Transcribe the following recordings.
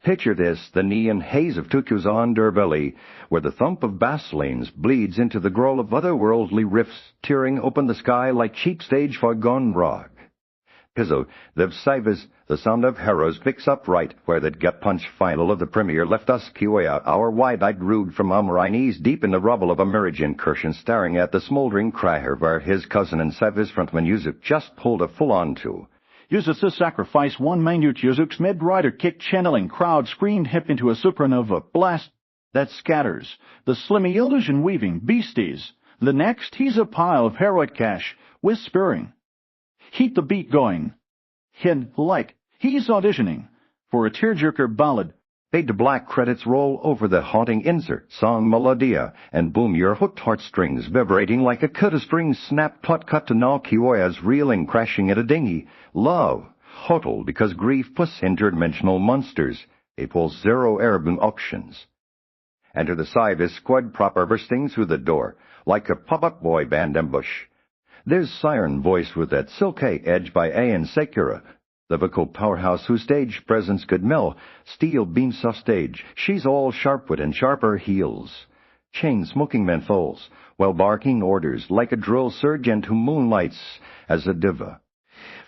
Picture this, the neon haze of Tokyo's underbelly, where the thump of bass lanes bleeds into the growl of otherworldly riffs tearing open the sky like cheap stage for gone rock. Pizzo, the SI-VIS, the sound of heroes, picks up right where that gut-punch final of the premiere left us Kyoya, our wide-eyed rude from Amorinis, deep in the rubble of a Mirage incursion, staring at the smoldering crater where his cousin and SI-VIS frontman Yuzuk just pulled a full-on to. Uses sacrifice one minute Yuzuk's mid-rider kick channeling crowd screamed hip into a supernova blast that scatters. The slimmy illusion weaving beasties. The next, he's a pile of heroic cash, whispering. Keep the beat going. He's auditioning for a tearjerker ballad. Fade to black, credits roll over the haunting insert, song Melodia, and boom, your hooked heartstrings vibrating like a cut of strings snap cut to now Kyoya's reeling, crashing at a dinghy. Love, hotel, because grief puts interdimensional monsters. They pull zero Arabun auctions. Enter the SI-VIS squad proper bursting through the door, like a pop-up boy band ambush. There's Siren voiced with that silky edge by A.N. Sekura, the vocal powerhouse whose stage presence could mill steel beams off stage. She's all sharpwood and sharper heels, chain-smoking menthols, while barking orders like a drill sergeant who moonlights as a diva.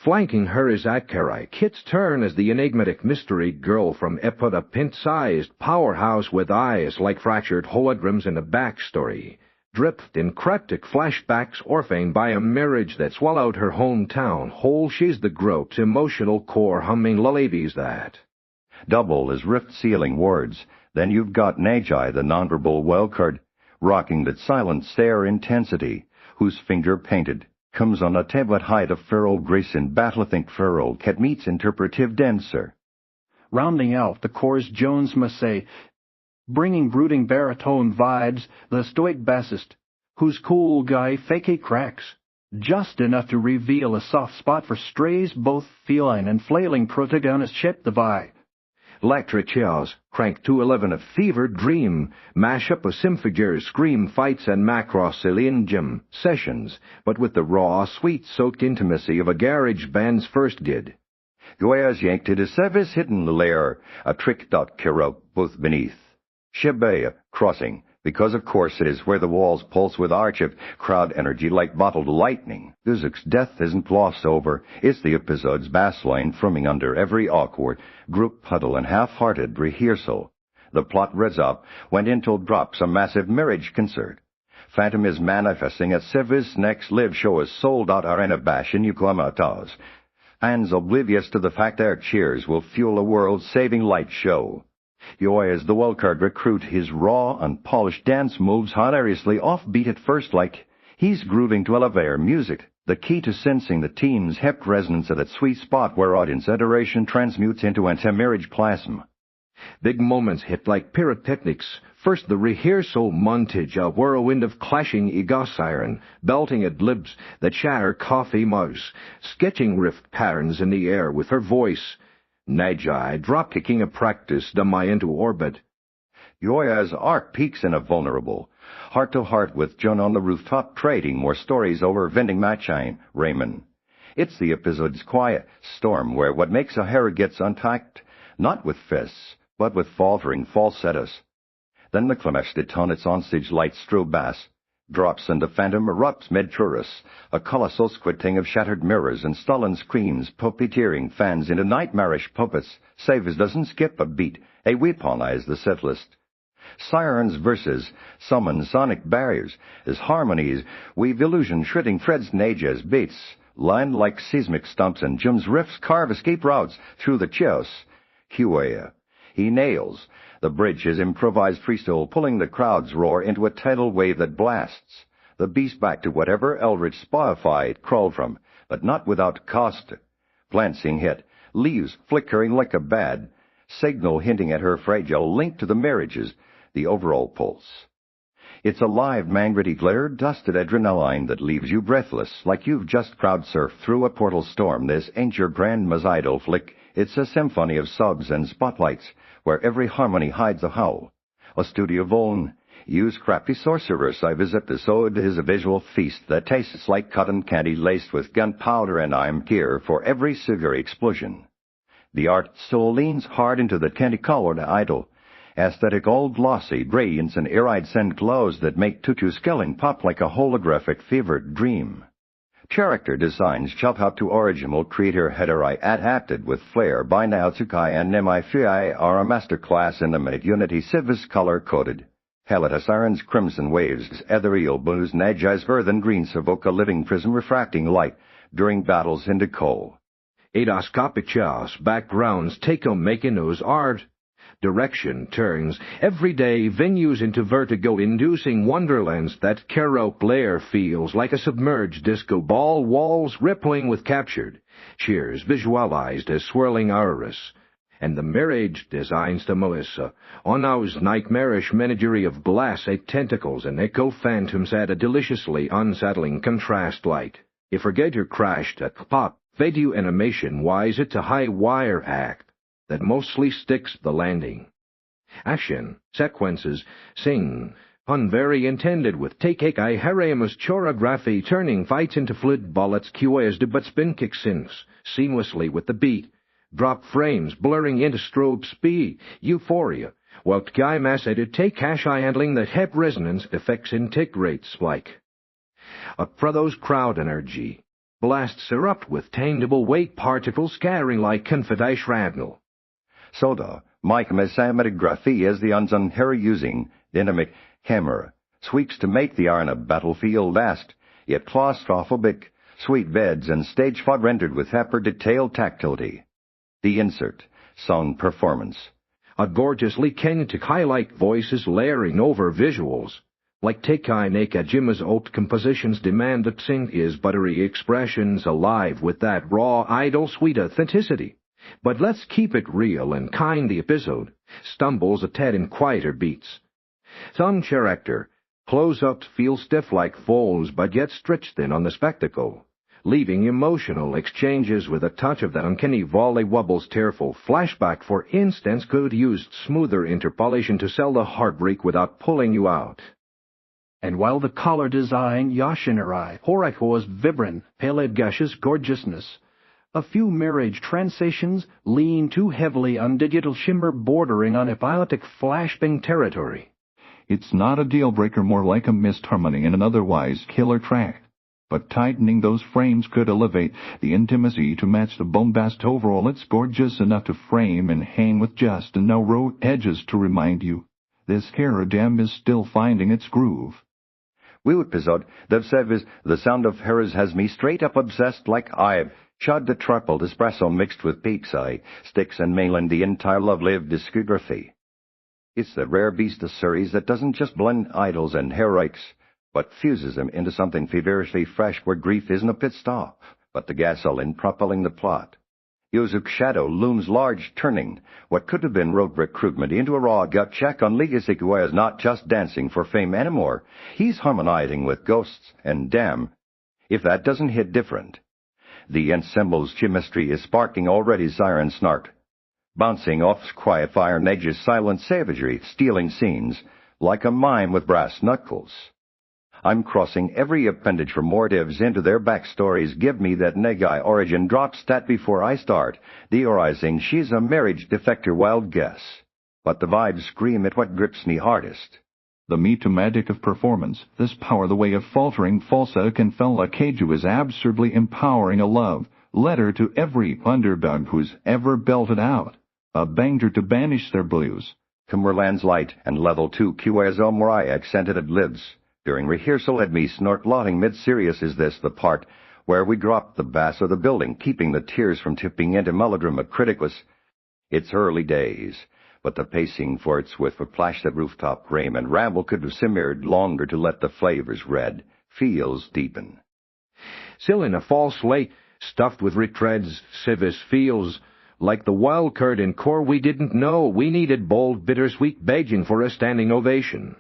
Flanking her is Akarai, Kit's turn as the enigmatic mystery girl from Eppa, the pint-sized powerhouse with eyes like fractured holograms and a backstory. Dripped in cryptic flashbacks orphaned by a marriage that swallowed her hometown whole, she's the group's emotional core humming lullabies that. Double as rift-sealing words, then you've got Nagi, the nonverbal wildcard, rocking that silent stare intensity, whose finger-painted comes on a tablet height of feral grace in battle-think feral cat meets interpretive dancer. Rounding out the chorus Jones Massey, bringing brooding baritone vibes, the stoic bassist, whose cool guy fakey cracks, just enough to reveal a soft spot for strays, both feline and flailing protagonist ship the vibe. Electric Chaos, Crank 211 a fever dream, mash up of Symphony scream fights and macro-Cillian gym sessions, but with the raw, sweet-soaked intimacy of a garage band's first gig. Kyoya's yanked to the SI-VIS hidden lair, a trick dot Kiro both beneath. Shibuya crossing, because of course it is where the walls pulse with arch of crowd energy like bottled lightning. Yuzuk's death isn't glossed over. It's the episode's bass line frumming under every awkward group huddle and half-hearted rehearsal. The plot revs up when Intel drops a massive Mirage concert. Phantom is manifesting at SI-VIS' next live show is sold-out arena bash in Yokohama Towers. Fans oblivious to the fact their cheers will fuel a world-saving light show. Kyoya is the wildcard recruit, his raw, unpolished dance moves hilariously offbeat at first like he's grooving to elevator music, the key to sensing the team's hep resonance at that sweet spot where audience adoration transmutes into anti-Mirage plasma. Big moments hit like pyrotechnics. First the rehearsal montage, a whirlwind of clashing ego siren, belting at lips that shatter coffee mugs, sketching rift patterns in the air with her voice. Nagi, drop-kicking a practice Damai into orbit. Kyoya's arc peaks in a vulnerable, heart-to-heart with Jun on the rooftop trading more stories over vending machine, ramen. It's the episode's quiet storm where what makes a hero gets untacked, not with fists, but with faltering falsettos. Then the climax detone its onstage light strobe bass, drops and the phantom erupts mid-chorus, a colossal squinting of shattered mirrors and stolen screams puppeteering fans into nightmarish puppets. SI-VIS doesn't skip a beat, a weaponize the setlist. Siren's verses summon sonic barriers as harmonies weave illusion shredding Fred's Naja's beats, lined like seismic stumps and Jum's riffs carve escape routes through the chaos. Kyoya. He nails. The bridge is improvised freestyle, pulling the crowd's roar into a tidal wave that blasts the beast back to whatever eldritch Spotify it crawled from, but not without cost. Glancing hit, leaves flickering like a bad signal hinting at her fragile link to the marriages, the overall pulse. It's a live, man-gritty glare, dusted adrenaline that leaves you breathless, like you've just crowd-surfed through a portal storm. This ain't your grand idol flick. It's a symphony of subs and spotlights, where every harmony hides a howl. A studio Voln. Use crafty sorcerer SI-VIS episode is a visual feast that tastes like cotton candy laced with gunpowder, and I'm here for every silvery explosion. The art still leans hard into the candy-colored idol, aesthetic old glossy gradients and iridescent glows that make Tutu's killing pop like a holographic fevered dream. Character designs jump out to original creator Hederi adapted with flair by Naotsukai and Nemai Fuai are a masterclass in the minute Unity SI-VIS color-coded. Helita Siren's crimson waves, ethereal blues, Nagi's earthen greens evoke a living prism refracting light during battles into coal. Adoscopic chaos, backgrounds, take-o-making-os art. Direction turns everyday venues into vertigo-inducing wonderlands that karaoke lair feels like a submerged disco ball, walls rippling with captured cheers visualized as swirling auroras. And the Mirage designs to Melissa, Ono's nightmarish menagerie of glass tentacles and echo phantoms add a deliciously unsettling contrast light. If Forgetter crashed at pop, video animation-wise it's a high-wire act that mostly sticks the landing. Action, sequences, sing, pun very intended with Teikai Harayamas choreography turning fights into fluid bullets Kyoya's but spin kick syncs seamlessly with the beat, drop frames blurring into strobe speed, euphoria, while Tkai Masated take cash eye handling the hep resonance effects in tick rates like. Those crowd energy, blasts erupt with tangible weight particles scattering like confetti shrapnel. Soda, Mike Mesamography is the unsung hero using dynamic camera, sweeps to make the arena battlefield last, yet claustrophobic, sweet beds and stage fog rendered with hyper-detailed tactility. The insert, song performance. A gorgeously kinetic highlight voices layering over visuals. Like Teikai Nakajima's old compositions demand that sing his buttery expressions alive with that raw, idle, sweet authenticity. But let's keep it real and kind. The episode stumbles a tad in quieter beats. Some character close-up feels stiff like folds but yet stretched thin on the spectacle, leaving emotional exchanges with a touch of that uncanny volley wobbles tearful flashback for instance could use smoother interpolation to sell the heartbreak without pulling you out. And while the color design Yoshinari Horiko's vibrant, pale gushes gorgeousness, a few Mirage transitions lean too heavily on digital shimmer bordering on epileptic flashbang territory. It's not a deal-breaker, more like a missed harmony in an otherwise killer track. But tightening those frames could elevate the intimacy to match the bombast overall. It's gorgeous enough to frame and hang with just no row edges to remind you this Herodam is still finding its groove. We episode that says the sound of Heroes has me straight up obsessed like I've shot the triple espresso mixed with peak's eye, sticks and mainland the entire love-lived discography. It's the rare beast of series that doesn't just blend idols and heroics, but fuses them into something feverishly fresh where grief isn't a pit stop, but the gasoline propelling the plot. Yozu's shadow looms large, turning what could have been road recruitment into a raw gut check on Legacy Kyoya is not just dancing for fame anymore. He's harmonizing with ghosts, and damn, if that doesn't hit different. The ensemble's chemistry is sparking already Siren snark, bouncing off quiet fire Nage's silent savagery, stealing scenes, like a mime with brass knuckles. I'm crossing every appendage for more divs into their backstories. Give me that Negai origin drop stat before I start theorizing she's a Mirage defector. Wild guess, but the vibes scream at what grips me hardest. The me-to-magic of performance, this power the way of faltering falsa can fell a kaiju is absurdly empowering a love letter to every underdog who's ever belted out, a banger to banish their blues. Cumberland's light and level 2 Kyoya's Omurai accented ad libs. During rehearsal had me snort lotting mid-serious. Is this the part where we drop the bass of the building, keeping the tears from tipping into melodrama criticus? It's early days, but the pacing for its with a plash that rooftop ramen ramble could have simmered longer to let the flavors red feels deepen. Still in a false late, stuffed with retreads, SI-VIS feels like the wild card in core we didn't know. We needed bold, bittersweet Beijing for a standing ovation.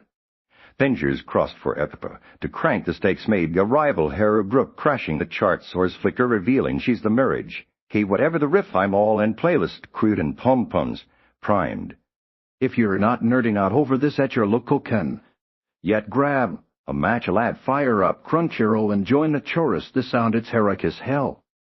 Fingers crossed for Epipa to crank the stakes made a rival hero group crashing the charts or his flicker revealing she's the Mirage. Hey, whatever the riff, I'm all in playlist crude and pom-poms primed. If you're not nerding out over this at your local con, yet grab a match lad, fire up Crunchyroll and join the chorus. The sound it's heroic as hell.